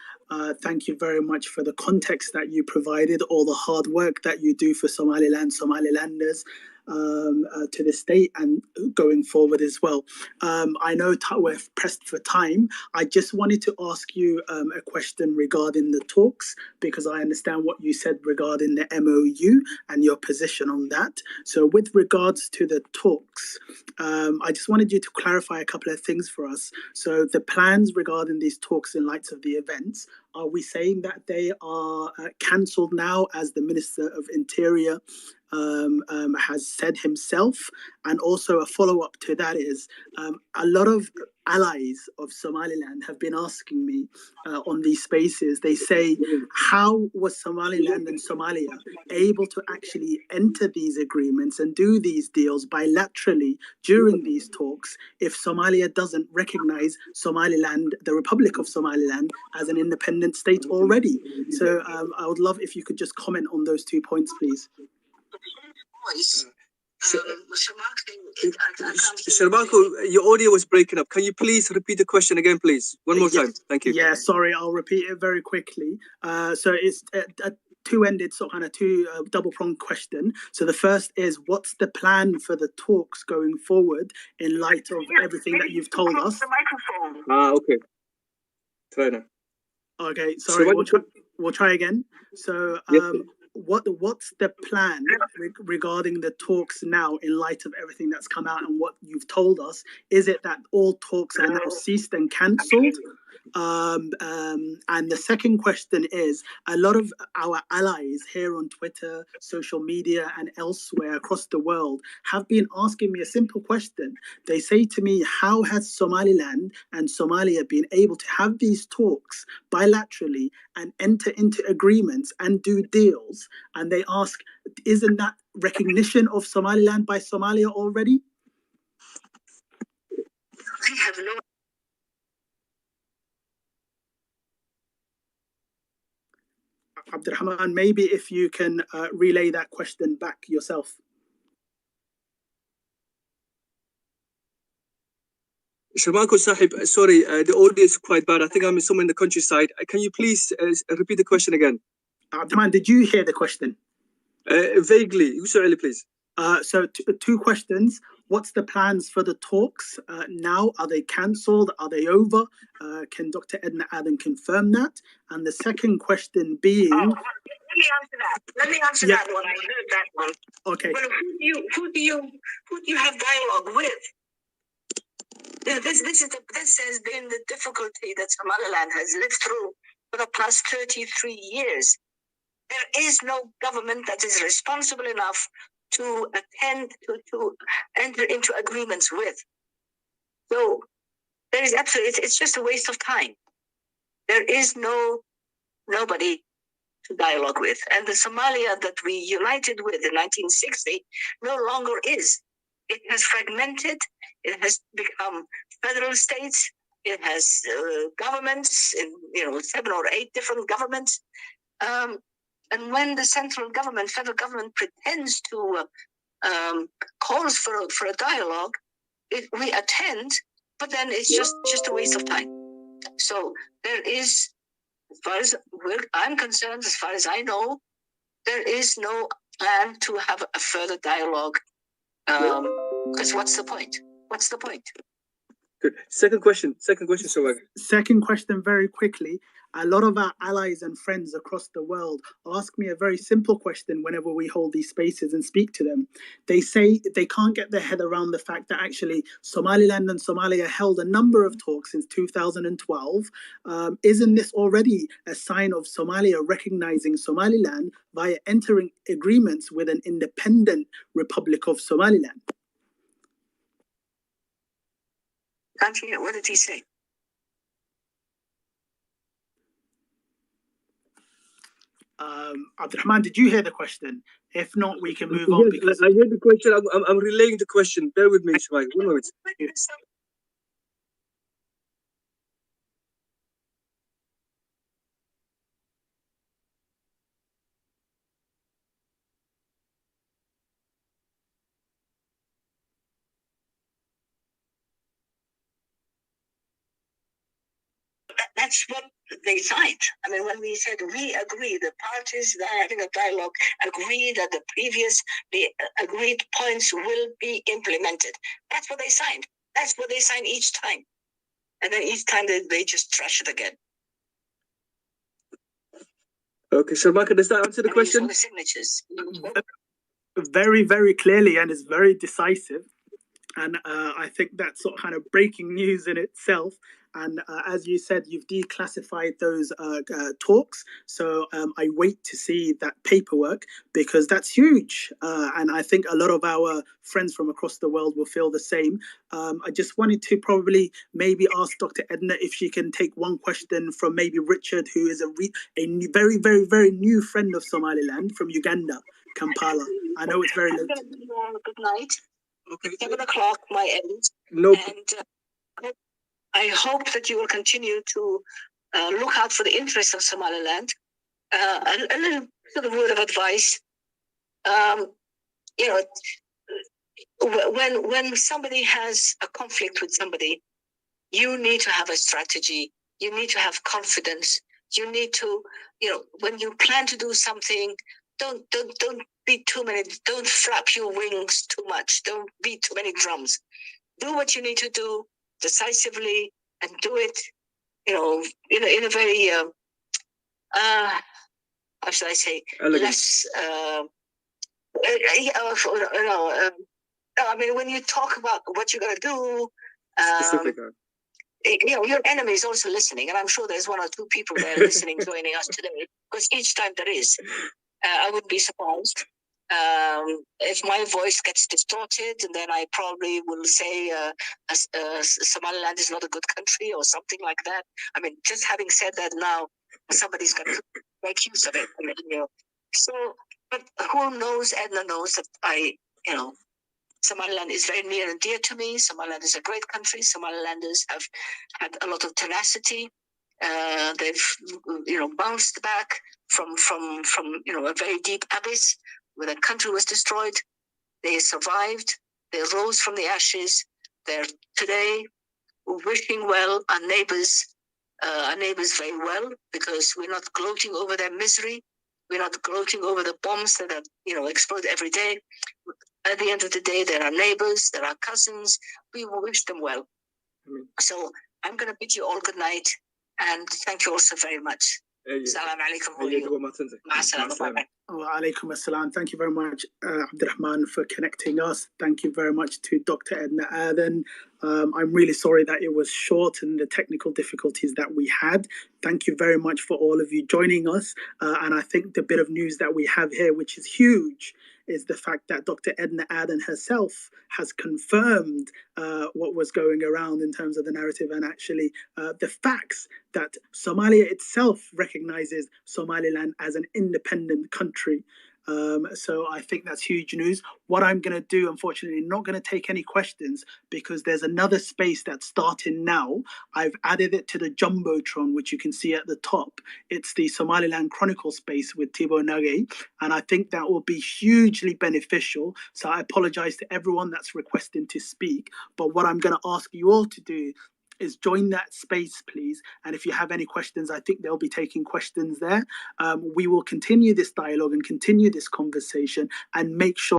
Thank you very much for the context that you provided, all the hard work that you do for Somaliland, Somalilanders, to the state and going forward as well. I know we're pressed for time. I just wanted to ask you a question regarding the talks, because I understand what you said regarding the MOU and your position on that. So with regards to the talks, I just wanted you to clarify a couple of things for us. So the plans regarding these talks in light of the events, are we saying that they are cancelled now, as the Minister of Interior has said himself? And also a follow-up to that is, a lot of allies of Somaliland have been asking me on these spaces, they say, how was Somaliland and Somalia able to actually enter these agreements and do these deals bilaterally during these talks if Somalia doesn't recognize Somaliland, the Republic of Somaliland, as an independent state already? So I would love if you could just comment on those 2 points, please. Sharmarko, your audio was breaking up. Can you please repeat the question again, please? One more time. Thank you. Yeah, sorry, I'll repeat it very quickly. So it's a two-ended, sort of kind of two double-pronged question. So the first is, what's the plan for the talks going forward in light of everything that you've told us? Okay. Try now. Okay, sorry, we'll try again. So what's the plan regarding the talks now in light of everything that's come out and what you've told us? Is it that all talks are now ceased and cancelled? And the second question is, a lot of our allies here on Twitter, social media, and elsewhere across the world have been asking me a simple question. They say to me, how has Somaliland and Somalia been able to have these talks bilaterally and enter into agreements and do deals? And they ask, isn't that recognition of Somaliland by Somalia already? I have no. Abdurrahman, maybe if you can relay that question back yourself. Sharmarko Sahib, sorry, the audio is quite bad. I think I'm somewhere in the countryside. Can you please repeat the question again? Abdurrahman, did you hear the question? Vaguely. Usually, please. So two questions. What's the plans for the talks now? Are they cancelled? Are they over? Can Dr. Edna Aden confirm that? And the second question being... let me answer that. Let me answer that one. I heard that one. Okay. Well, who do you have dialogue with? This has been the difficulty that Somaliland has lived through for the past 33 years. There is no government that is responsible enough to attend to enter into agreements with. So there is absolutely, it's just a waste of time. There is nobody to dialogue with. And the Somalia that we united with in 1960 no longer is. It has fragmented. It has become federal states. It has governments, in 7 or 8 different governments. And when the federal government pretends to calls for a dialogue, we attend, but then it's just a waste of time. So there is, as far as I'm concerned, as far as I know, there is no plan to have a further dialogue. Because what's the point? What's the point? Good. Second question, Sawag. Second question, very quickly. A lot of our allies and friends across the world ask me a very simple question whenever we hold these spaces and speak to them. They say they can't get their head around the fact that actually Somaliland and Somalia held a number of talks since 2012. Isn't this already a sign of Somalia recognizing Somaliland via entering agreements with an independent Republic of Somaliland? What did he say? Abdurrahman, did you hear the question? If not, we can move on. Because I heard the question. I'm relaying the question. Bear with me, Shmai. 1 moment. That's what they signed. I mean, when we said we agree, the parties that are having a dialogue agree that the agreed points will be implemented. That's what they signed. That's what they sign each time. And then each time they just trash it again. Okay, so Marco, does that answer the question? All the signatures. Very, very clearly, and it's very decisive. And I think that's sort of kind of breaking news in itself. And as you said, you've declassified those talks. So I wait to see that paperwork because that's huge. And I think a lot of our friends from across the world will feel the same. I just wanted to probably maybe ask Dr. Edna if she can take one question from maybe Richard, who is a very, very, very new friend of Somaliland from Uganda, Kampala. I know it's very late. Good night. Okay. 7 o'clock, my end. No. And I hope that you will continue to look out for the interests of Somaliland. A little sort of word of advice. When somebody has a conflict with somebody, you need to have a strategy. You need to have confidence. You need to, when you plan to do something, don't beat too many. Don't flap your wings too much. Don't beat too many drums. Do what you need to do decisively and do it, in a very, how should I say, less. I mean, when you talk about what you're going to do, your enemy is also listening, and I'm sure there's 1 or 2 people there listening, joining us today. Because each time there is, I wouldn't be surprised. If my voice gets distorted, and then I probably will say Somaliland is not a good country or something like that. I mean, just having said that now, somebody's going to make use of it. I mean, So, but who knows? Edna knows that Somaliland is very near and dear to me. Somaliland is a great country. Somalilanders have had a lot of tenacity. They've, bounced back from a very deep abyss where the country was destroyed. They survived. They rose from the ashes. They're today wishing well our neighbors very well, because we're not gloating over their misery. We're not gloating over the bombs that are, explode every day. At the end of the day, they're our neighbors, they're our cousins. We will wish them well. So I'm going to bid you all good night, and thank you all so very much. السلام عليكم. مع السلامة. Wa alaikum assalam. Thank you very much, Abdurrahman, for connecting us. Thank you very much to Dr. Edna Aden. I'm really sorry that it was short and the technical difficulties that we had. Thank you very much for all of you joining us. And I think the bit of news that we have here, which is huge, is the fact that Dr. Edna Aden herself has confirmed what was going around in terms of the narrative, and actually the facts that Somalia itself recognizes Somaliland as an independent country. So I think that's huge news. What I'm going to do, unfortunately, not going to take any questions because there's another space that's starting now. I've added it to the Jumbotron, which you can see at the top. It's the Somaliland Chronicle space with Thibaut Nage, and I think that will be hugely beneficial. So I apologize to everyone that's requesting to speak, but what I'm going to ask you all to do is join that space, please. And if you have any questions, I think they'll be taking questions there. We will continue this dialogue and continue this conversation and make sure